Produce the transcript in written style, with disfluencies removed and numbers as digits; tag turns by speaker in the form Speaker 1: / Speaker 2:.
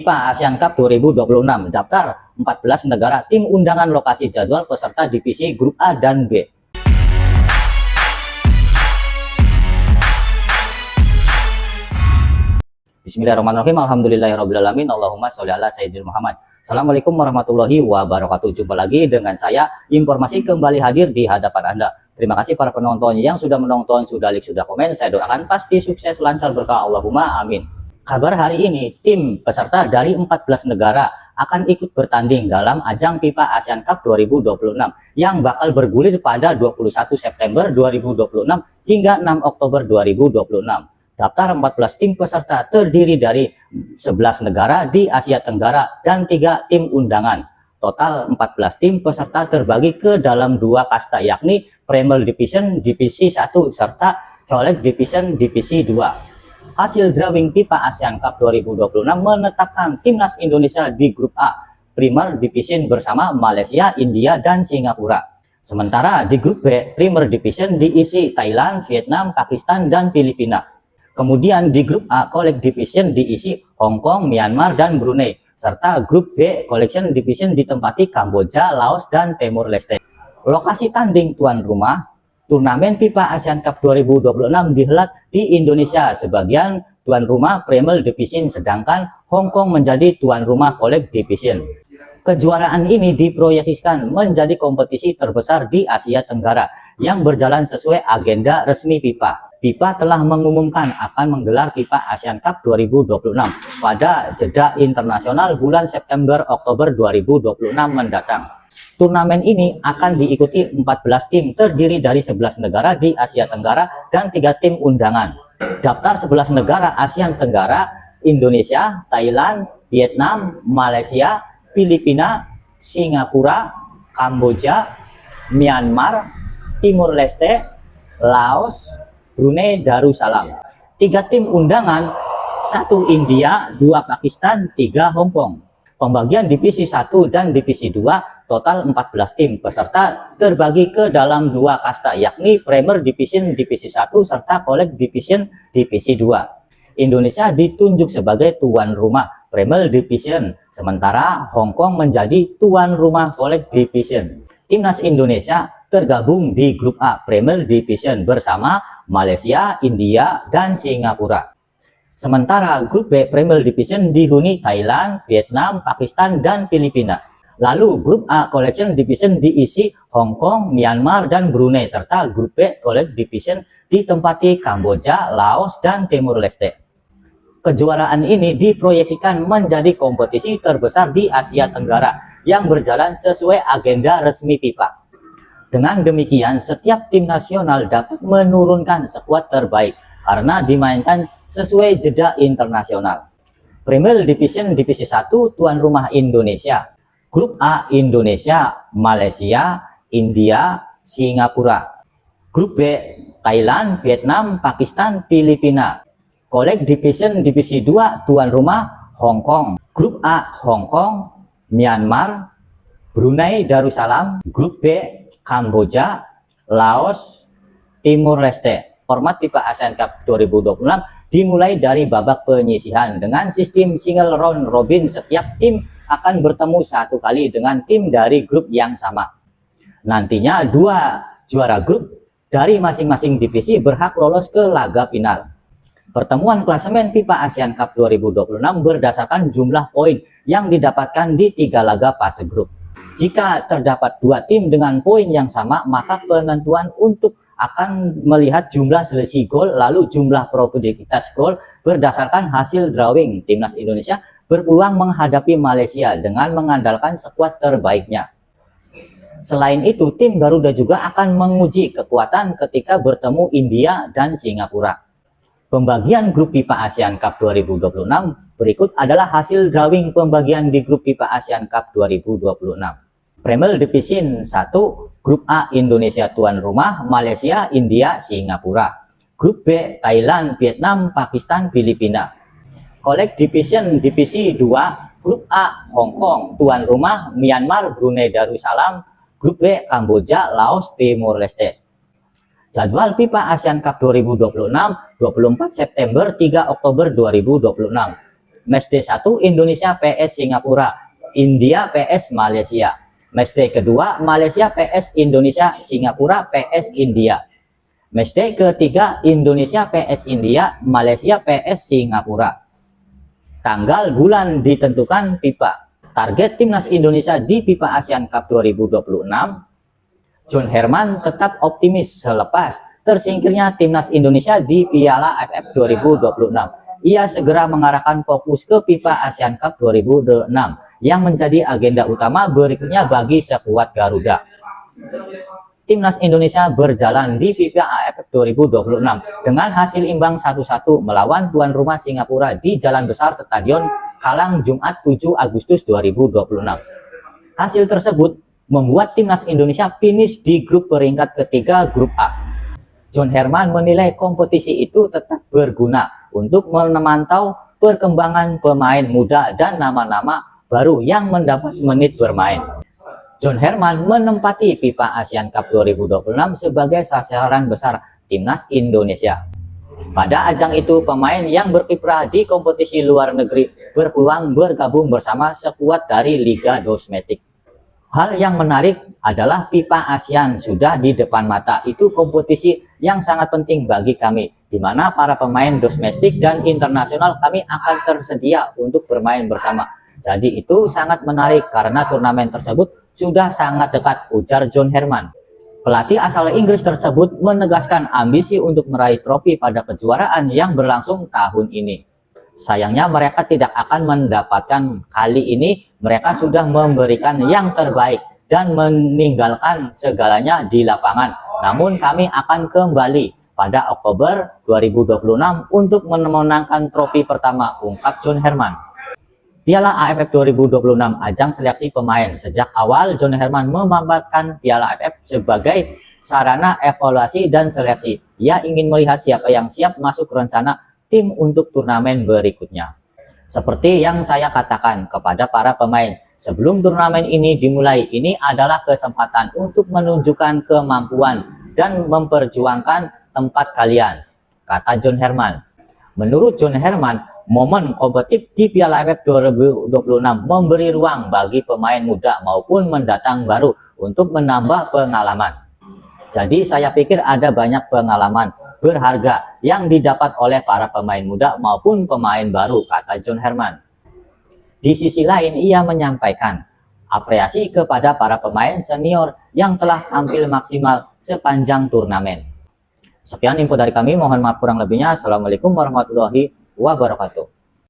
Speaker 1: FIFA Asian Cup 2026, daftar 14 negara, tim undangan, lokasi, jadwal, peserta, divisi, grup A dan B. Bismillahirrahmanirrahim. Alhamdulillahirrahmanirrahim. Allahumma sholli ala sayyidina Muhammad. Assalamualaikum warahmatullahi wabarakatuh. Jumpa lagi dengan saya, informasi kembali hadir di hadapan Anda. Terima kasih para penonton yang sudah menonton, sudah like, sudah komen. Saya doakan pasti sukses, lancar, berkah, Allahumma amin. Kabar hari ini, tim peserta dari 14 negara akan ikut bertanding dalam ajang FIFA Asian Cup 2026 yang bakal bergulir pada 21 September 2026 hingga 6 Oktober 2026. Daftar 14 tim peserta terdiri dari 11 negara di Asia Tenggara dan 3 tim undangan. Total 14 tim peserta terbagi ke dalam 2 kasta, yakni Premier Division Divisi 1 serta College Division Divisi 2. Hasil drawing FIFA Asian Cup 2026 menetapkan timnas Indonesia di grup A Premier Division bersama Malaysia, India, dan Singapura. Sementara di grup B Premier Division diisi Thailand, Vietnam, Pakistan, dan Filipina. Kemudian di grup A College Division diisi Hong Kong, Myanmar, dan Brunei. Serta grup B Collection Division ditempati Kamboja, Laos, dan Timur Leste. Lokasi tanding tuan rumah turnamen FIFA Asian Cup 2026 dihelat di Indonesia, sebagian tuan rumah Premier Division, sedangkan Hong Kong menjadi tuan rumah College Division. Kejuaraan ini diproyeksikan menjadi kompetisi terbesar di Asia Tenggara yang berjalan sesuai agenda resmi FIFA. FIFA telah mengumumkan akan menggelar FIFA Asian Cup 2026 pada jeda internasional bulan September-Oktober 2026 mendatang. Turnamen ini akan diikuti 14 tim terdiri dari 11 negara di Asia Tenggara dan 3 tim undangan. Daftar 11 negara Asia Tenggara: Indonesia, Thailand, Vietnam, Malaysia, Filipina, Singapura, Kamboja, Myanmar, Timur Leste, Laos, Brunei Darussalam. 3 tim undangan: 1 India, 2 Pakistan, 3 Hong Kong. Pembagian divisi 1 dan divisi 2, total 14 tim peserta terbagi ke dalam 2 kasta, yakni Premier Division Divisi 1 serta College Division Divisi 2. Indonesia ditunjuk sebagai tuan rumah Premier Division, sementara Hong Kong menjadi tuan rumah College Division. Timnas Indonesia tergabung di grup A Premier Division bersama Malaysia, India, dan Singapura. Sementara grup B Premier Division dihuni Thailand, Vietnam, Pakistan, dan Filipina. Lalu grup A Collection Division diisi Hong Kong, Myanmar, dan Brunei, serta grup B College Division ditempati Kamboja, Laos, dan Timur Leste. Kejuaraan ini diproyeksikan menjadi kompetisi terbesar di Asia Tenggara yang berjalan sesuai agenda resmi FIFA. Dengan demikian, setiap tim nasional dapat menurunkan skuad terbaik karena dimainkan sesuai jeda internasional. Premier Division Divisi 1 tuan rumah Indonesia. Grup A Indonesia, Malaysia, India, Singapura. Grup B Thailand, Vietnam, Pakistan, Filipina. College Division Divisi 2 tuan rumah Hong Kong. Grup A Hong Kong, Myanmar, Brunei Darussalam. Grup B Kamboja, Laos, Timur Leste. Format FIFA Asian Cup 2026 dimulai dari babak penyisihan dengan sistem single round robin. Setiap tim akan bertemu 1 kali dengan tim dari grup yang sama. Nantinya 2 juara grup dari masing-masing divisi berhak lolos ke laga final. Pertemuan klasemen FIFA Asian Cup 2026 berdasarkan jumlah poin yang didapatkan di 3 laga fase grup. Jika terdapat 2 tim dengan poin yang sama, maka penentuan untuk akan melihat jumlah selisih gol, lalu jumlah probabilitas gol berdasarkan hasil drawing. Timnas Indonesia berpeluang menghadapi Malaysia dengan mengandalkan skuad terbaiknya. Selain itu, tim Garuda juga akan menguji kekuatan ketika bertemu India dan Singapura. Pembagian grup FIFA Asian Cup 2026 berikut adalah hasil drawing pembagian di grup FIFA Asian Cup 2026. Premier Division 1, Grup A Indonesia tuan rumah, Malaysia, India, Singapura. Grup B Thailand, Vietnam, Pakistan, Filipina. College Division Divisi 2, Grup A Hong Kong tuan rumah, Myanmar, Brunei Darussalam. Grup B Kamboja, Laos, Timur Leste. Jadwal FIFA Asian Cup 2026 24 September 3 Oktober 2026. Matchday 1 Indonesia PS Singapura, India PS Malaysia. Matchday kedua Malaysia PS Indonesia, Singapura PS India. Matchday ketiga Indonesia PS India, Malaysia PS Singapura. Tanggal bulan ditentukan FIFA. Target timnas Indonesia di FIFA ASEAN Cup 2026. John Herman tetap optimis selepas tersingkirnya timnas Indonesia di Piala AFF 2026. Ia segera mengarahkan fokus ke FIFA ASEAN Cup 2026 yang menjadi agenda utama berikutnya bagi skuad Garuda. Timnas Indonesia berjalan di FIFA AFF 2026 dengan hasil imbang 1-1 melawan tuan rumah Singapura di Jalan Besar Stadion Kalang Jumat 7 Agustus 2026. Hasil tersebut membuat timnas Indonesia finish di grup peringkat ketiga grup A. John Herman menilai kompetisi itu tetap berguna untuk memantau perkembangan pemain muda dan nama-nama baru yang mendapat menit bermain. John Herman menempati FIFA ASEAN Cup 2026 sebagai sasaran besar timnas Indonesia. Pada ajang itu, pemain yang berkiprah di kompetisi luar negeri berpeluang bergabung bersama skuad dari Liga Domestik. Hal yang menarik adalah FIFA ASEAN sudah di depan mata. Itu kompetisi yang sangat penting bagi kami, di mana para pemain domestik dan internasional kami akan tersedia untuk bermain bersama. Jadi itu sangat menarik karena turnamen tersebut sudah sangat dekat, ujar John Herman. Pelatih asal Inggris tersebut menegaskan ambisi untuk meraih trofi pada kejuaraan yang berlangsung tahun ini. Sayangnya mereka tidak akan mendapatkan kali ini, mereka sudah memberikan yang terbaik dan meninggalkan segalanya di lapangan. Namun kami akan kembali pada Oktober 2026 untuk memenangkan trofi pertama, ungkap John Herman. Piala AFF 2026 ajang seleksi pemain. Sejak awal John Herman memaparkan Piala AFF sebagai sarana evaluasi dan seleksi. Ia ingin melihat siapa yang siap masuk rencana tim untuk turnamen berikutnya. Seperti yang saya katakan kepada para pemain, sebelum turnamen ini dimulai, ini adalah kesempatan untuk menunjukkan kemampuan dan memperjuangkan tempat kalian, kata John Herman. Menurut John Herman, momen kompetitif di Piala AFF 2026 memberi ruang bagi pemain muda maupun mendatang baru untuk menambah pengalaman. Jadi saya pikir ada banyak pengalaman berharga yang didapat oleh para pemain muda maupun pemain baru, kata John Herman. Di sisi lain, ia menyampaikan apresiasi kepada para pemain senior yang telah tampil maksimal sepanjang turnamen. Sekian info dari kami, mohon maaf kurang lebihnya. Assalamualaikum warahmatullahi wabarakatuh.